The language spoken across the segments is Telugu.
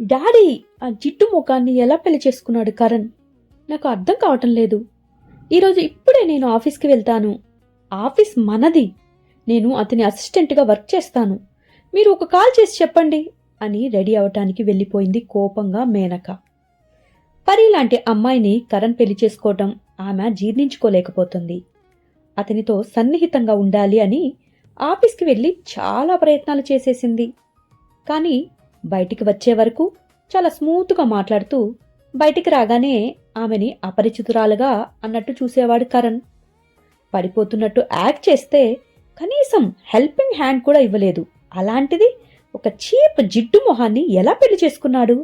డాడీ, ఆ జిడ్డు ముఖాన్ని ఎలా పెళ్లి చేసుకున్నాడు కరణ్? నాకు అర్థం కావటం లేదు. ఈరోజు ఇప్పుడే నేను ఆఫీస్కి వెళ్తాను. ఆఫీస్ మనది. నేను అతని అసిస్టెంట్గా వర్క్ చేస్తాను. మీరు ఒక కాల్ చేసి చెప్పండి అని రెడీ అవటానికి వెళ్ళిపోయింది కోపంగా మేనక. పరి లాంటి అమ్మాయిని కరణ్ పెళ్లి చేసుకోవటం ఆమె జీర్ణించుకోలేకపోతుంది. అతనితో సన్నిహితంగా ఉండాలి అని ఆఫీస్కి వెళ్ళి చాలా ప్రయత్నాలు చేసేసింది. కానీ బయటికి వచ్చే వరకు చాలా స్మూత్గా మాట్లాడుతూ బయటికి రాగానే ఆమెని అపరిచితురాలుగా అన్నట్టు చూసేవాడు కరణ్. పడిపోతున్నట్టు యాక్ట్ చేస్తే కనీసం హెల్పింగ్ హ్యాండ్ కూడా ఇవ్వలేదు. అలాంటిది ఒక చీప్ జిడ్డు మొహాన్ని ఎలా పెళ్లి చేసుకున్నాడు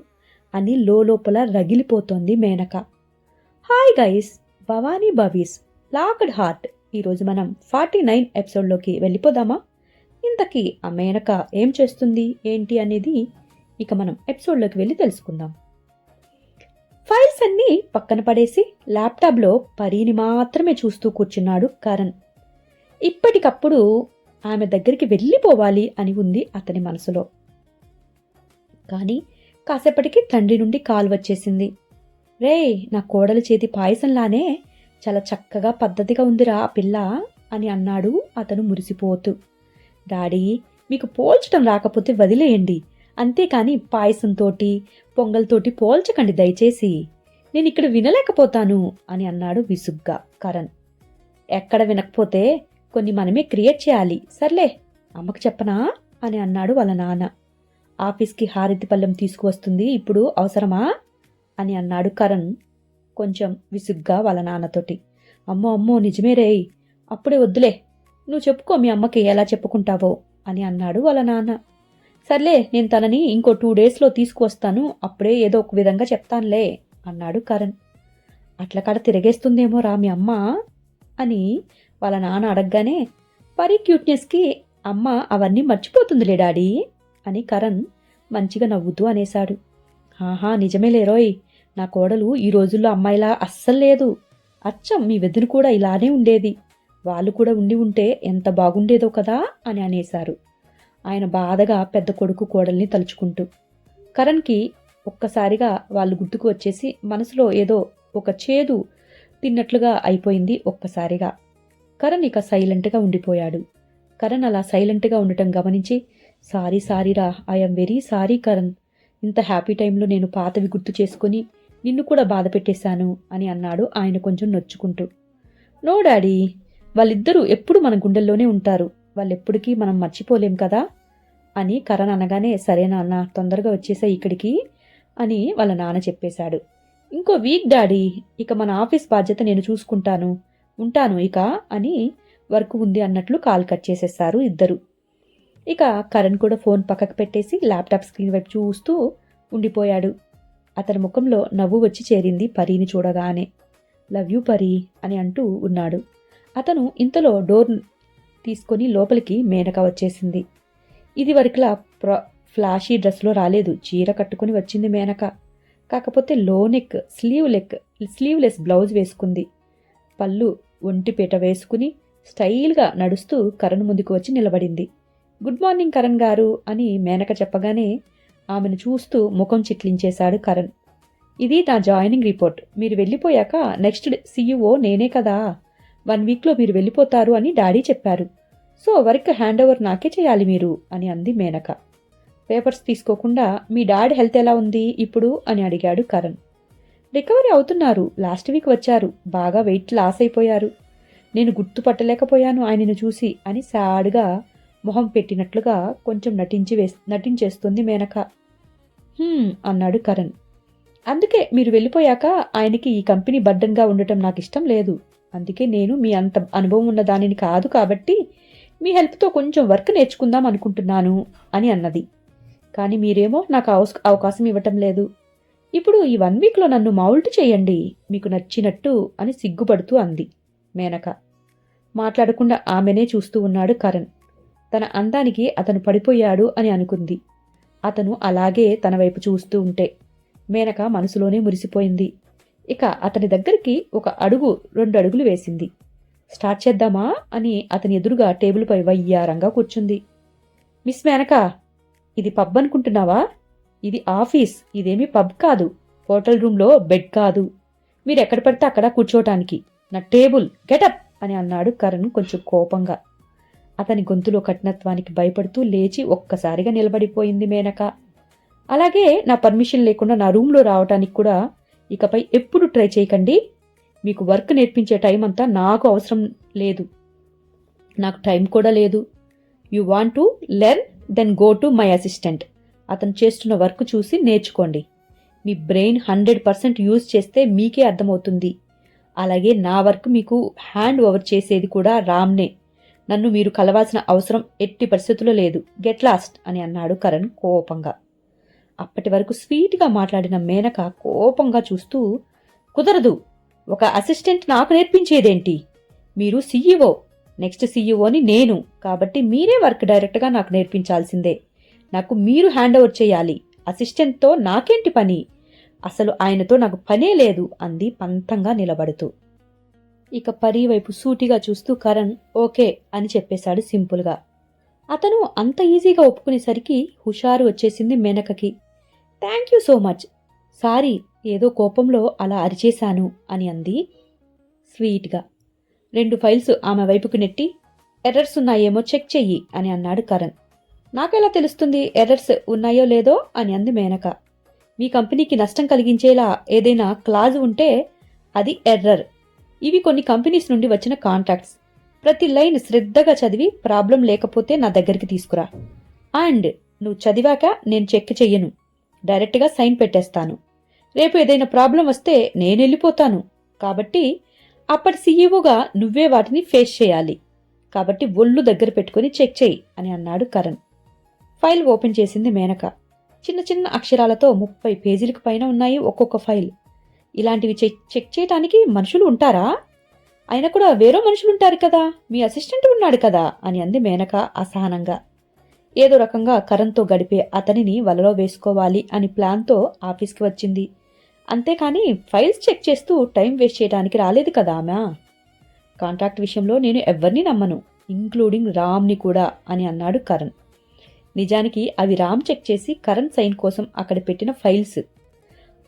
అని లోపల రగిలిపోతోంది మేనక. హాయ్ గైస్, భవానీ బవీస్ లాక్డ్ హార్ట్. ఈరోజు మనం 49 ఎపిసోడ్లోకి వెళ్ళిపోదామా? ఇంతకీ ఆ మేనక ఏం చేస్తుంది ఏంటి అనేది ఇక మనం ఎపిసోడ్లోకి వెళ్ళి తెలుసుకుందాం. ఫైల్స్ అన్నీ పక్కన పడేసి ల్యాప్టాప్లో పరీని మాత్రమే చూస్తూ కూర్చున్నాడు కరణ్. ఇప్పటికప్పుడు ఆమె దగ్గరికి వెళ్ళిపోవాలి అని ఉంది అతని మనసులో. కానీ కాసేపటికి తండ్రి నుండి కాల్ వచ్చేసింది. రే, నా కోడలి చేతి పాయసంలానే చాలా చక్కగా పద్ధతిగా ఉందిరా ఆ పిల్ల అని అన్నాడు అతను మురిసిపోతూ. డాడీ, మీకు పోల్చటం రాకపోతే వదిలేయండి, అంతేకాని పాయసంతోటి పొంగల్తోటి పోల్చకండి దయచేసి. నేనిక్కడ వినలేకపోతాను అని అన్నాడు విసుగ్గా కరణ్. ఎక్కడ వినకపోతే కొన్ని మనమే క్రియేట్ చేయాలి. సర్లే, అమ్మకు చెప్పనా అని అన్నాడు వాళ్ళ నాన్న. ఆఫీస్కి హారతి పళ్ళెం తీసుకువస్తుంది, ఇప్పుడు అవసరమా అని అన్నాడు కరణ్ కొంచెం విసుగ్గా వాళ్ళ నాన్నతోటి. అమ్మో అమ్మో, నిజమే రేయ్, అప్పుడే వద్దులే, నువ్వు చెప్పుకో మీ అమ్మకి ఎలా చెప్పుకుంటావో అని అన్నాడు వాళ్ళ నాన్న. సర్లే, నేను తనని ఇంకో 2 డేస్లో తీసుకువస్తాను, అప్పుడే ఏదో ఒక విధంగా చెప్తానులే అన్నాడు కరణ్. అట్ల కాడ తిరగేస్తుందేమో రా మీ అమ్మ అని వాళ్ళ నాన్న అడగగానే, పరీ క్యూట్నెస్కి అమ్మ అవన్నీ మర్చిపోతుందిలే డాడీ అని కరణ్ మంచిగా నవ్వుతూ అనేశాడు. ఆహా, నిజమే లేరోయ్, నా కోడలు ఈ రోజుల్లో అమ్మాయిలా అస్సలు లేదు. అచ్చం మీ వెదురు కూడా ఇలానే ఉండేది. వాళ్ళు కూడా ఉండి ఉంటే ఎంత బాగుండేదో కదా అని అనేశారు ఆయన బాధగా పెద్ద కొడుకు కోడల్ని తలుచుకుంటూ. కరణ్కి ఒక్కసారిగా వాళ్ళు గుర్తుకు వచ్చేసి మనసులో ఏదో ఒక చేదు తిన్నట్లుగా అయిపోయింది ఒక్కసారిగా. కరణ్ ఇక సైలెంట్గా ఉండిపోయాడు. కరణ్ అలా సైలెంట్గా ఉండటం గమనించి, సారీరా, ఐఎమ్ వెరీ సారీ కరణ్, ఇంత హ్యాపీ టైంలో నేను పాతవి గుర్తు చేసుకుని నిన్ను కూడా బాధ పెట్టేశాను అని అన్నాడు ఆయన కొంచెం నొచ్చుకుంటూ. నో డాడీ, వాళ్ళిద్దరూ ఎప్పుడు మన గుండెల్లోనే ఉంటారు, వాళ్ళెప్పటికీ మనం మర్చిపోలేం కదా అని కరణ్ అనగానే, సరే నాన్న, తొందరగా వచ్చేసా ఇక్కడికి అని వాళ్ళ నాన్న చెప్పేశాడు. ఇంకో వీక్ డాడీ, ఇక మన ఆఫీస్ బాధ్యత నేను చూసుకుంటాను, ఉంటాను ఇక అని వర్క్ ఉంది అన్నట్లు కాల్ కట్ చేసేశారు ఇద్దరు. ఇక కరణ్ కూడా ఫోన్ పక్కకు పెట్టేసి ల్యాప్టాప్ స్క్రీన్ వైపు చూస్తూ ఉండిపోయాడు. అతని ముఖంలో నవ్వు వచ్చి చేరింది పరీని చూడగానే. లవ్ యూ పరీ అని అంటూ ఉన్నాడు అతను. ఇంతలో డోర్ తీసుకొని లోపలికి మేనక వచ్చేసింది. ఇది వరకులా ఫ్లాషీ డ్రెస్లో రాలేదు, చీర కట్టుకుని వచ్చింది మేనక. కాకపోతే లో నెక్ స్లీవ్లెస్ బ్లౌజ్ వేసుకుంది. పళ్ళు ఒంటిపేట వేసుకుని స్టైల్గా నడుస్తూ కరణ్ ముందుకు వచ్చి నిలబడింది. గుడ్ మార్నింగ్ కరణ్ గారు అని మేనక చెప్పగానే ఆమెను చూస్తూ ముఖం చిట్లించేశాడు కరణ్. ఇది నా జాయినింగ్ రిపోర్ట్, మీరు వెళ్ళిపోయాక నెక్స్ట్ సీఈఓ నేనే కదా, 1 వీక్లో మీరు వెళ్ళిపోతారు అని డాడీ చెప్పారు. సో వర్క్ హ్యాండ్ ఓవర్ నాకే చేయాలి మీరు అని అంది మేనక. పేపర్స్ తీసుకోకుండా మీ డాడీ హెల్త్ ఎలా ఉంది ఇప్పుడు అని అడిగాడు కరణ్. రికవరీ అవుతున్నారు, లాస్ట్ వీక్ వచ్చారు, బాగా వెయిట్ లాస్ అయిపోయారు. నేను గుర్తుపట్టలేకపోయాను ఆయనను చూసి అని సాడ్గా మొహం పెట్టినట్లుగా కొంచెం నటించేస్తుంది మేనక. అన్నాడు కరణ్. అందుకే మీరు వెళ్ళిపోయాక ఆయనకి ఈ కంపెనీ బర్డన్గా ఉండటం నాకు ఇష్టం లేదు. అందుకే నేను మీ అంత అనుభవం ఉన్న దానిని కాదు కాబట్టి మీ హెల్ప్తో కొంచెం వర్క్ నేర్చుకుందాం అనుకుంటున్నాను అని అన్నది. కానీ మీరేమో నాకు అవకాశం ఇవ్వటం లేదు. ఇప్పుడు ఈ 1 వీక్లో నన్ను మౌల్ట్ చేయండి, మీకు నచ్చినట్టు అని సిగ్గుపడుతూ అంది మేనక. మాట్లాడకుండా ఆమెనే చూస్తూ ఉన్నాడు కరణ్. తన అందానికి అతను పడిపోయాడు అని అనుకుంది. అతను అలాగే తన వైపు చూస్తూ ఉంటే మేనక మనసులోనే మురిసిపోయింది. ఇక అతని దగ్గరికి 2 అడుగులు వేసింది. స్టార్ట్ చేద్దామా అని అతని ఎదురుగా టేబుల్పై వయ్యారంగా కూర్చుంది. మిస్ మేనక, ఇది పబ్ అనుకుంటున్నావా? ఇది ఆఫీస్, ఇదేమీ పబ్ కాదు, హోటల్ రూమ్లో బెడ్ కాదు. మీరు ఎక్కడ పడితే అక్కడ కూర్చోటానికి. నా టేబుల్, గెటప్ అని అన్నాడు కరణ్ కొంచెం కోపంగా. అతని గొంతులో కఠినత్వానికి భయపడుతూ లేచి ఒక్కసారిగా నిలబడిపోయింది మేనక. అలాగే నా పర్మిషన్ లేకుండా నా రూమ్లో రావటానికి కూడా ఇకపై ఎప్పుడు ట్రై చేయకండి. మీకు వర్క్ నేర్పించే టైం అంతా నాకు అవసరం లేదు, నాకు టైం కూడా లేదు. You want to learn, then go to my assistant. అతను చేస్తున్న వర్క్ చూసి నేర్చుకోండి. మీ బ్రెయిన్ 100% యూజ్ చేస్తే మీకే అర్థమవుతుంది. అలాగే నా వర్క్ మీకు హ్యాండ్ ఓవర్ చేసేది కూడా రామ్నే. నన్ను మీరు కలవాల్సిన అవసరం ఎట్టి పరిస్థితుల్లో లేదు. గెట్ లాస్ట్ అని అన్నాడు కరణ్ కోపంగా. అప్పటి వరకు స్వీట్గా మాట్లాడిన మేనక కోపంగా చూస్తూ, కుదరదు, ఒక అసిస్టెంట్ నాకు నేర్పించేదేంటి? మీరు సీఈఓ, నెక్స్ట్ సీఈఓని నేను, కాబట్టి మీరే వర్క్ డైరెక్ట్గా నాకు నేర్పించాల్సిందే. నాకు మీరు హ్యాండ్ ఓవర్ చేయాలి. అసిస్టెంట్తో నాకేంటి పని? అసలు ఆయనతో నాకు పనే లేదు అంది పంతంగా నిలబడుతూ. ఇక పరి వైపు సూటిగా చూస్తూ కరణ్ ఓకే అని చెప్పేశాడు సింపుల్గా. అతను అంత ఈజీగా ఒప్పుకునేసరికి హుషారు వచ్చేసింది మేనకకి. Thank you so much, sorry, ఏదో కోపంలో అలా అరిచేశాను అని అంది స్వీట్గా. 2 ఫైల్స్ ఆమె వైపుకు నెట్టి, ఎర్రర్స్ ఉన్నాయేమో చెక్ చెయ్యి అని అన్నాడు కరణ్. నాకెలా తెలుస్తుంది ఎర్రర్స్ ఉన్నాయో లేదో అని అంది మేనక. మీ కంపెనీకి నష్టం కలిగించేలా ఏదైనా క్లాజ్ ఉంటే అది ఎర్రర్. ఇవి కొన్ని కంపెనీస్ నుండి వచ్చిన కాంట్రాక్ట్స్. ప్రతి లైన్ శ్రద్ధగా చదివి ప్రాబ్లం లేకపోతే నా దగ్గరికి తీసుకురా. అండ్ నువ్వు చదివాక నేను చెక్ చెయ్యను, డైరెక్ట్గా సైన్ పెట్టేస్తాను. రేపు ఏదైనా ప్రాబ్లం వస్తే నేను వెళ్ళిపోతాను. కాబట్టి అప్పటి సీఈఓగా నువ్వే వాటిని ఫేస్ చేయాలి. కాబట్టి ఒళ్ళు దగ్గర పెట్టుకుని చెక్ చెయ్యి అని అన్నాడు కరణ్. ఫైల్ ఓపెన్ చేసింది మేనక. చిన్న చిన్న అక్షరాలతో 30 పేజీలకు పైన ఉన్నాయి ఒక్కొక్క ఫైల్. ఇలాంటివి చెక్ చేయటానికి మనుషులు ఉంటారా? అయినా కూడా వేరే మనుషులుంటారు కదా, మీ అసిస్టెంట్ ఉన్నాడు కదా అని అంది మేనక అసహనంగా. ఏదో రకంగా కరణ్తో గడిపే అతనిని వలలో వేసుకోవాలి అని ప్లాన్తో ఆఫీస్కి వచ్చింది. అంతేకాని ఫైల్స్ చెక్ చేస్తూ టైం వేస్ట్ చేయడానికి రాలేదు కదా ఆమె. కాంట్రాక్ట్ విషయంలో నేను ఎవ్వరిని నమ్మను, ఇంక్లూడింగ్ రామ్ని కూడా అని అన్నాడు కరణ్. నిజానికి అవి రామ్ చెక్ చేసి కరణ్ సైన్ కోసం అక్కడ పెట్టిన ఫైల్స్.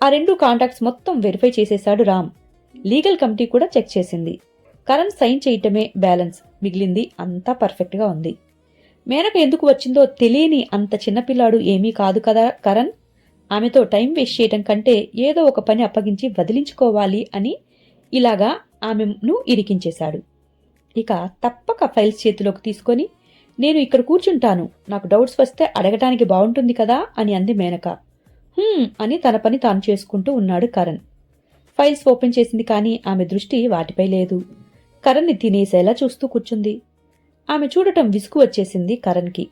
ఆ 2 కాంట్రాక్ట్స్ మొత్తం వెరిఫై చేసేశాడు రామ్. లీగల్ కమిటీ కూడా చెక్ చేసింది. కరణ్ సైన్ చేయటమే బ్యాలెన్స్, మిగిలింది అంతా పర్ఫెక్ట్గా ఉంది. మేనక ఎందుకు వచ్చిందో తెలియని అంత చిన్నపిల్లాడు ఏమీ కాదు కదా కరణ్. ఆమెతో టైం వేస్ట్ చేయటం కంటే ఏదో ఒక పని అప్పగించి వదిలించుకోవాలి అని ఇలాగా ఆమెను ఇరికించేశాడు. ఇక తప్పక ఫైల్స్ చేతిలోకి తీసుకొని, నేను ఇక్కడ కూర్చుంటాను, నాకు డౌట్స్ వస్తే అడగటానికి బాగుంటుంది కదా అని అంది మేనక. అని తన పని తాను చేసుకుంటూ ఉన్నాడు కరణ్. ఫైల్స్ ఓపెన్ చేసింది కానీ ఆమె దృష్టి వాటిపై లేదు. కరణ్ని తినేసేలా చూస్తూ కూర్చుంది. ఆమె చూడటం విసుగు వచ్చేసింది కరణ్కి.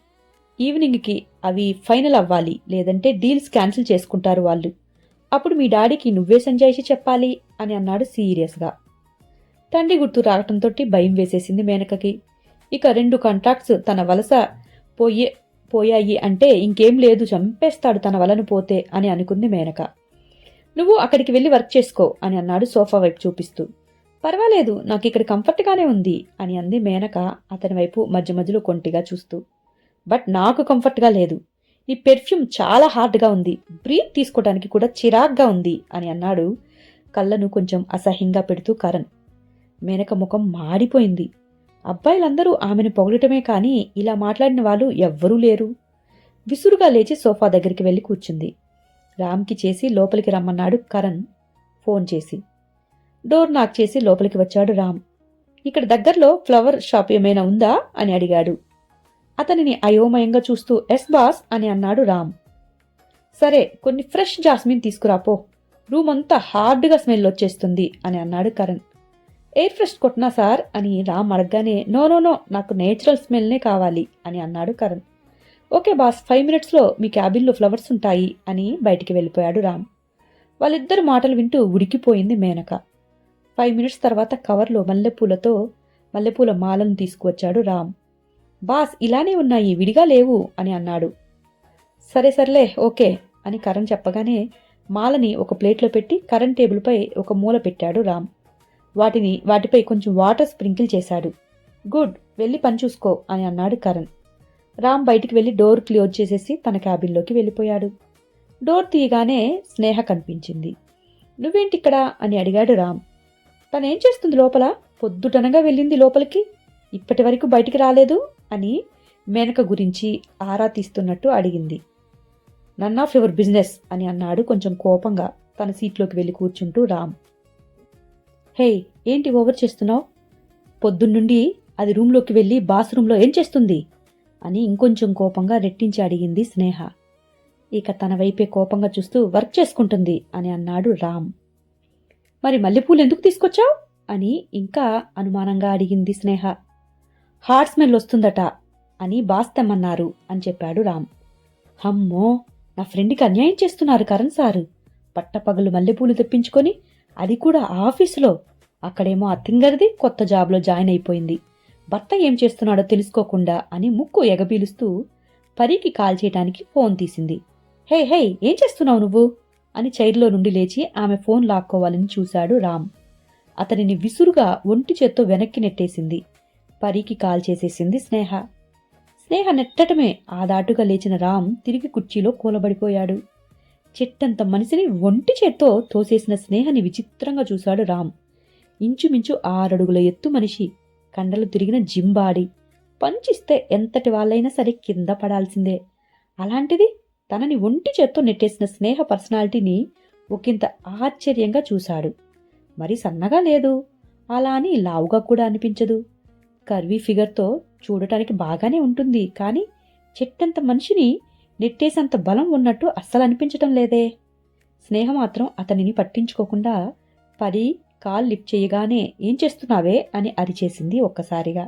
ఈవినింగ్కి అవి ఫైనల్ అవ్వాలి, లేదంటే డీల్స్ క్యాన్సిల్ చేసుకుంటారు వాళ్ళు. అప్పుడు మీ డాడీకి నువ్వే సంజాయిషి చెప్పాలి అని అన్నాడు సీరియస్గా. తండ్రి గుర్తు రావటంతో భయం వేసేసింది మేనకకి. ఇక 2 కాంట్రాక్ట్స్ తన వలస పోయాయి అంటే ఇంకేం లేదు, చంపేస్తాడు తన వలను పోతే అని అనుకుంది మేనక. నువ్వు అక్కడికి వెళ్ళి వర్క్ చేసుకో అని అన్నాడు సోఫా వైపు చూపిస్తూ. పర్వాలేదు, నాకు ఇక్కడ కంఫర్ట్గానే ఉంది అని అంది మేనక అతని వైపు మధ్య మధ్యలో కొంటిగా చూస్తూ. బట్ నాకు కంఫర్ట్గా లేదు, నీ పెర్ఫ్యూమ్ చాలా హార్డ్గా ఉంది, బ్రీత్ తీసుకోవడానికి కూడా చిరాగ్గా ఉంది అని అన్నాడు కళ్ళను కొంచెం అసహ్యంగా పెడుతూ కరణ్. మేనక ముఖం మాడిపోయింది. అబ్బాయిలందరూ ఆమెను పొగడటమే కానీ ఇలా మాట్లాడిన వాళ్ళు ఎవ్వరూ లేరు. విసురుగా లేచి సోఫా దగ్గరికి వెళ్ళి కూర్చుంది. రామ్కి చేసి లోపలికి రమ్మన్నాడు కరణ్ ఫోన్ చేసి. డోర్ నాక్ చేసి లోపలికి వచ్చాడు రామ్. ఇక్కడ దగ్గరలో ఫ్లవర్ షాప్ ఏమైనా ఉందా అని అడిగాడు. అతనిని అయోమయంగా చూస్తూ ఎస్ బాస్ అని అన్నాడు రామ్. సరే, కొన్ని ఫ్రెష్ జాస్మిన్ తీసుకురాపో, రూమ్ అంతా హార్డ్గా స్మెల్ వచ్చేస్తుంది అని అన్నాడు కరణ్. ఎయిర్ ఫ్రెష్ కొట్టినా సార్ అని రామ్ అడగగానే నో నో నో, నాకు నేచురల్ స్మెల్నే కావాలి అని అన్నాడు కరణ్. ఓకే బాస్, 5 మినిట్స్లో మీ క్యాబిన్లో ఫ్లవర్స్ ఉంటాయి అని బయటికి వెళ్ళిపోయాడు రామ్. వాళ్ళిద్దరు మాటలు వింటూ ఉడికిపోయింది మేనక. 5 మినిట్స్ తర్వాత కవర్లో మల్లెపూల మాలను తీసుకువచ్చాడు రామ్. బాస్, ఇలానే ఉన్నాయి, విడిగా లేవు అని అన్నాడు. సరే సర్లే ఓకే అని కరణ్ చెప్పగానే మాలని ఒక ప్లేట్లో పెట్టి కరణ్ టేబుల్పై ఒక మూల పెట్టాడు రామ్. వాటిపై కొంచెం వాటర్ స్ప్రింకిల్ చేశాడు. గుడ్, వెళ్ళి పని చూసుకో అని అన్నాడు కరణ్. రామ్ బయటికి వెళ్ళి డోర్ క్లోజ్ చేసేసి తన క్యాబిన్లోకి వెళ్ళిపోయాడు. డోర్ తీయగానే స్నేహ కనిపించింది. నువ్వేంటిక్కడా అని అడిగాడు రామ్. తనేం చేస్తుంది లోపల? పొద్దుటనగా వెళ్ళింది లోపలికి, ఇప్పటి వరకు బయటికి రాలేదు అని మేనక గురించి ఆరా తీస్తున్నట్టు అడిగింది. నన్ ఆఫ్ యువర్ బిజినెస్ అని అన్నాడు కొంచెం కోపంగా తన సీట్లోకి వెళ్ళి కూర్చుంటూ రామ్. హే, ఏంటి ఓవర్ చేస్తున్నావు? పొద్దున్నుండి అది రూంలోకి వెళ్ళి బాత్రూంలో ఏం చేస్తుంది అని ఇంకొంచెం కోపంగా రెట్టించి అడిగింది స్నేహ. ఇక తన వైపే కోపంగా చూస్తూ వర్క్ చేసుకుంటుంది అని అన్నాడు రామ్. మరి మల్లెపూలు ఎందుకు తీసుకొచ్చావు అని ఇంకా అనుమానంగా అడిగింది స్నేహ. హాట్ స్మెల్ వస్తుందట అని బాస్ తెమ్మన్నారు అని చెప్పాడు రామ్. అమ్మో, నా ఫ్రెండ్కి అన్యాయం చేస్తున్నారు కరణ్ సారు. పట్టపగలు మల్లెపూలు తెప్పించుకొని, అది కూడా ఆఫీసులో. అక్కడేమో అత్తింగరిది కొత్త జాబ్లో జాయిన్ అయిపోయింది. భర్త ఏం చేస్తున్నాడో తెలుసుకోకుండా అని ముక్కు ఎగబీలుస్తూ పరికి కాల్ చేయటానికి ఫోన్ తీసింది. హే హే, ఏం చేస్తున్నావు నువ్వు అని చైర్లో నుండి లేచి ఆమె ఫోన్ లాక్కోవాలని చూశాడు రామ్. అతనిని విసురుగా ఒంటి చేత్తో వెనక్కి నెట్టేసింది. పరికి కాల్ చేసేసింది స్నేహ. స్నేహ నెట్టటమే ఆదాటుగా లేచిన రామ్ తిరిగి కుర్చీలో కూలబడిపోయాడు. చెట్టంత మనిషిని ఒంటి చేత్తో తోసేసిన స్నేహని విచిత్రంగా చూశాడు రామ్. ఇంచుమించు 6 అడుగుల ఎత్తు మనిషి, కండలు తిరిగిన జింబాడి, పంచిస్తే ఎంతటి వాళ్ళైనా సరే కింద పడాల్సిందే. అలాంటిది తనని ఒంటి చేత్తో నెట్టేసిన స్నేహ పర్సనాలిటీని ఒకంత ఆశ్చర్యంగా చూశాడు. మరి సన్నగా లేదు, అలా అని లావుగా కూడా అనిపించదు. కర్వీ ఫిగర్తో చూడటానికి బాగానే ఉంటుంది, కానీ చెట్టంత మనిషిని నెట్టేసంత బలం ఉన్నట్టు అస్సలు అనిపించటం లేదే. స్నేహ మాత్రం అతనిని పట్టించుకోకుండా పరి కాల్ లిఫ్ట్ చేయగానే ఏం చేస్తున్నావే అని అరిచేసింది ఒక్కసారిగా.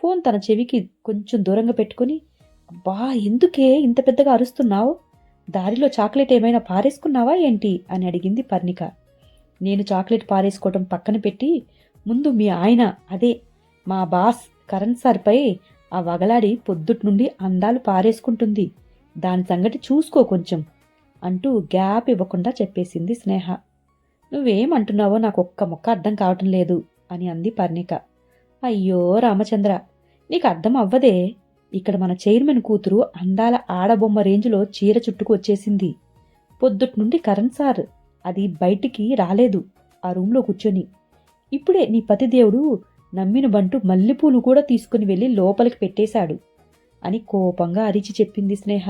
ఫోన్ తన చెవికి కొంచెం దూరంగా పెట్టుకుని, అబ్బా ఎందుకే ఇంత పెద్దగా అరుస్తున్నావు? దారిలో చాక్లెట్ ఏమైనా పారేసుకున్నావా ఏంటి అని అడిగింది పర్ణిక. నేను చాక్లెట్ పారేసుకోవటం పక్కన పెట్టి ముందు మీ ఆయన, అదే మా బాస్ కరణ్ సార్పై ఆ వగలాడి పొద్దుటి నుండి అందాలు పారేసుకుంటుంది. దాని సంగతి చూసుకో కొంచెం అంటూ గ్యాప్ ఇవ్వకుండా చెప్పేసింది స్నేహ. నువ్వేమంటున్నావో నాకు ఒక్క ముక్క అర్థం కావటం లేదు అని అంది పర్ణిక. అయ్యో రామచంద్ర, నీకు అర్థం అవ్వదే. ఇక్కడ మన చైర్మన్ కూతురు అందాల ఆడబొమ్మ రేంజ్లో చీర చుట్టుకు వచ్చేసింది. పొద్దుటి నుండి కరణ్ సార్ అది బయటికి రాలేదు, ఆ రూంలో కూర్చొని. ఇప్పుడే నీ పతిదేవుడు నమ్మిన బంటు మల్లెపూలు కూడా తీసుకుని వెళ్ళి లోపలికి పెట్టేశాడు అని కోపంగా అరిచి చెప్పింది స్నేహ.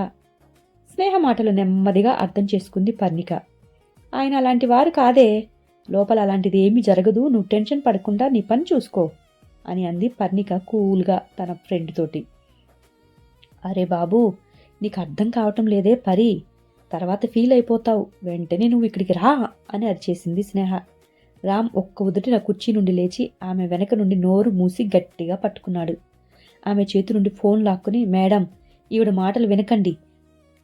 స్నేహ మాటలు నెమ్మదిగా అర్థం చేసుకుంది పర్ణిక. ఆయన అలాంటి వారు కాదే, లోపల అలాంటిది ఏమీ జరగదు, నువ్వు టెన్షన్ పడకుండా నీ పని చూసుకో అని అంది పర్ణిక కూల్గా తన ఫ్రెండ్ తోటి. అరే బాబూ, నీకు అర్థం కావటం లేదే పరి, తర్వాత ఫీల్ అయిపోతావు, వెంటనే నువ్వు ఇక్కడికి రా అని అరిచేసింది స్నేహ. రామ్ ఒక్క ఉదటిన కుర్చీ నుండి లేచి ఆమె వెనక నుండి నోరు మూసి గట్టిగా పట్టుకున్నాడు. ఆమె చేతి నుండి ఫోన్ లాక్కుని, మేడం, ఈవిడ మాటలు వినకండి,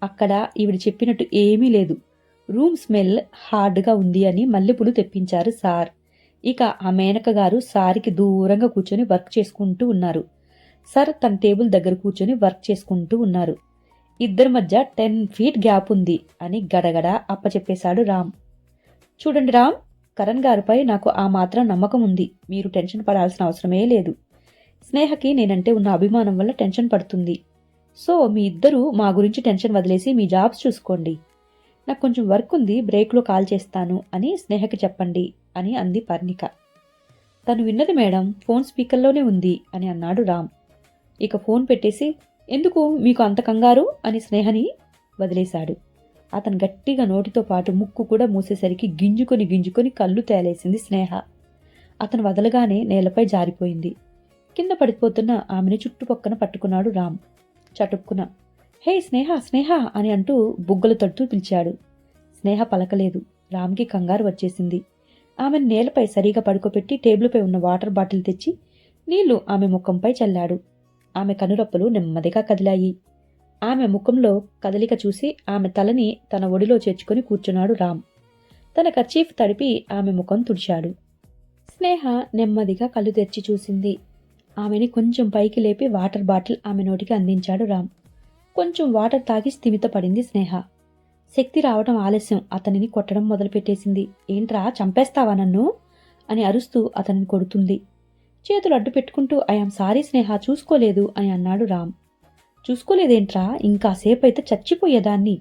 అక్కడ ఈవిడ చెప్పినట్టు ఏమీ లేదు, రూమ్ స్మెల్ హార్డ్గా ఉంది అని మల్లెపూలు తెప్పించారు సార్. ఇక ఆ మేనక గారు సార్కి దూరంగా కూర్చొని వర్క్ చేసుకుంటూ ఉన్నారు. సార్ తన టేబుల్ దగ్గర కూర్చొని వర్క్ చేసుకుంటూ ఉన్నారు. ఇద్దరి మధ్య 10 feet గ్యాప్ ఉంది అని గడగడ అప్పచెప్పేశాడు రామ్. చూడండి రామ్, కరణ్ గారిపై నాకు ఆ మాత్రం నమ్మకం ఉంది, మీరు టెన్షన్ పడాల్సిన అవసరమే లేదు. స్నేహకి నేనంటే ఉన్న అభిమానం వల్ల టెన్షన్ పడుతుంది. సో మీ ఇద్దరూ మా గురించి టెన్షన్ వదిలేసి మీ జాబ్స్ చూసుకోండి. నాకు కొంచెం వర్క్ ఉంది, బ్రేక్లో కాల్ చేస్తాను అని స్నేహకి చెప్పండి అని అంది పర్ణిక. తను విన్నది మేడం, ఫోన్ స్పీకర్లోనే ఉంది అని అన్నాడు రామ్. ఇక ఫోన్ పెట్టేసి, ఎందుకు మీకు అంత కంగారు అని స్నేహని వదిలేశాడు. అతను గట్టిగా నోటితో పాటు ముక్కు కూడా మూసేసరికి గింజుకొని కళ్ళు తేలేసింది స్నేహ. అతను వదలగానే నేలపై జారిపోయింది. కింద పడిపోతున్న ఆమెను చుట్టుపక్కన పట్టుకున్నాడు రామ్. చటుక్కున, హే స్నేహ స్నేహ అని అంటూ బుగ్గలు తడుతూ పిలిచాడు. స్నేహ పలకలేదు. రామ్కి కంగారు వచ్చేసింది. ఆమెను నేలపై సరిగా పడుకోబెట్టి టేబుల్పై ఉన్న వాటర్ బాటిల్ తెచ్చి నీళ్లు ఆమె ముఖంపై చల్లాడు. ఆమె కనురప్పలు నెమ్మదిగా కదిలాయి. ఆమె ముఖంలో కదలిక చూసి ఆమె తలని తన ఒడిలో చేర్చుకుని కూర్చున్నాడు రామ్. తన కర్చీఫ్ తడిపి ఆమె ముఖం తుడిచాడు. స్నేహ నెమ్మదిగా కళ్ళు తెరిచి చూసింది. ఆమెని కొంచెం పైకి లేపి వాటర్ బాటిల్ ఆమె నోటికి అందించాడు రామ్. కొంచెం వాటర్ తాగి స్థిమితపడింది స్నేహ. శక్తి రావడం ఆలస్యం అతనిని కొట్టడం మొదలుపెట్టేసింది. ఏంట్రా, చంపేస్తావా నన్ను అని అరుస్తూ అతనిని కొడుతుంది. చేతులు అడ్డు పెట్టుకుంటూ ఐయామ్ సారీ స్నేహ, చూసుకోలేదు అని అన్నాడు రామ్. చూసుకోలేదేంట్రా, ఇంకాసేపైతే చచ్చిపోయేదాన్ని.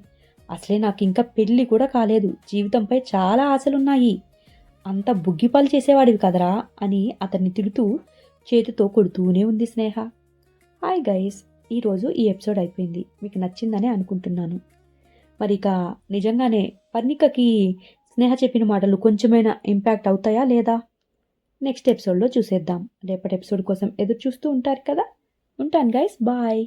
అసలే నాకు ఇంకా పెళ్లి కూడా కాలేదు, జీవితంపై చాలా ఆశలున్నాయి, అంత బుగ్గిపాలు చేసేవాడివి కదరా అని అతన్ని తిడుతూ చేతితో కొడుతూనే ఉంది స్నేహ. హాయ్ గైస్, ఈరోజు ఈ ఎపిసోడ్ అయిపోయింది. మీకు నచ్చిందని అనుకుంటున్నాను. మరి ఇక నిజంగానే పర్ణికకి స్నేహ చెప్పిన మాటలు కొంచెమైనా ఇంపాక్ట్ అవుతాయా లేదా? నెక్స్ట్ ఎపిసోడ్లో చూసేద్దాం. రేపటి ఎపిసోడ్ కోసం ఎదురు చూస్తూ ఉంటారు కదా. ఉంటాను గైస్, బాయ్.